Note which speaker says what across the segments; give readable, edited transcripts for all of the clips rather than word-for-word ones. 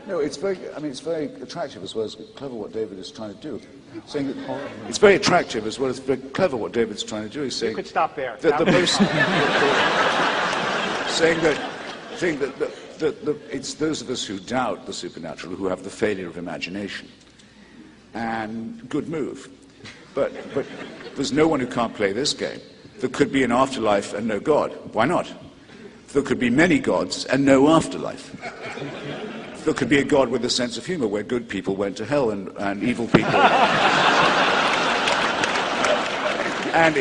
Speaker 1: No, it's very attractive as well as clever what David is trying to do. Saying that it's very attractive as well as very clever what David's trying to do. He's saying
Speaker 2: you could stop there.
Speaker 1: Saying that it's those of us who doubt the supernatural who have the failure of imagination. And good move. But there's no one who can't play this game. There could be an afterlife and no God. Why not? There could be many gods and no afterlife. There could be a God with a sense of humor where good people went to hell and evil people and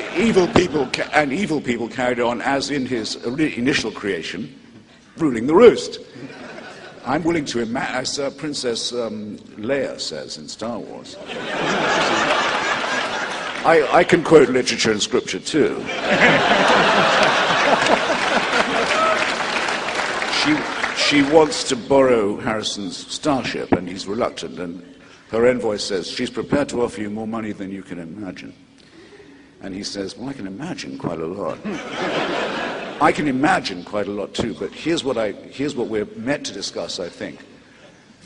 Speaker 1: evil people carried on as in his initial creation, ruling the roost. I'm willing to imagine, as Princess Leia says in Star Wars. I can quote literature and scripture too. She wants to borrow Harrison's starship, and he's reluctant, and her envoy says, she's prepared to offer you more money than you can imagine. And he says, well, I can imagine quite a lot. I can imagine quite a lot too, but here's what we're meant to discuss, I think.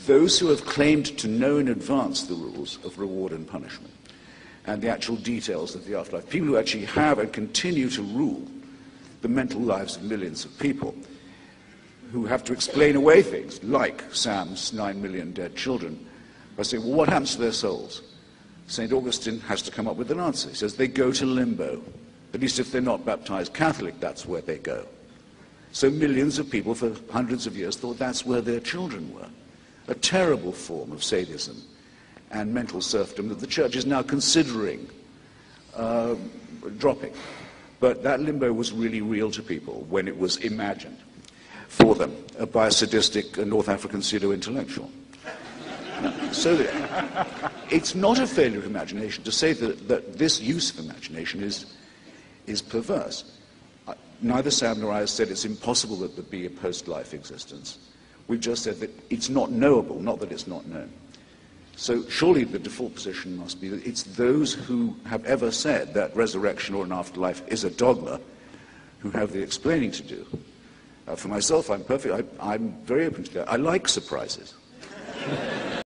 Speaker 1: Those who have claimed to know in advance the rules of reward and punishment, and the actual details of the afterlife, people who actually have and continue to rule the mental lives of millions of people, who have to explain away things like Sam's 9 million dead children by saying, well, what happens to their souls? St. Augustine has to come up with an answer. He says they go to limbo. At least if they're not baptized Catholic, that's where they go. So millions of people for hundreds of years thought that's where their children were. A terrible form of sadism and mental serfdom that the church is now considering dropping. But that limbo was really real to people when it was imagined for them by a sadistic North African pseudo-intellectual. So it's not a failure of imagination to say that this use of imagination is perverse. Neither Sam nor I have said it's impossible that there be a post-life existence. We've just said that it's not knowable, not that it's not known. So surely the default position must be that it's those who have ever said that resurrection or an afterlife is a dogma who have the explaining to do. For myself, I'm very open to that. I like surprises.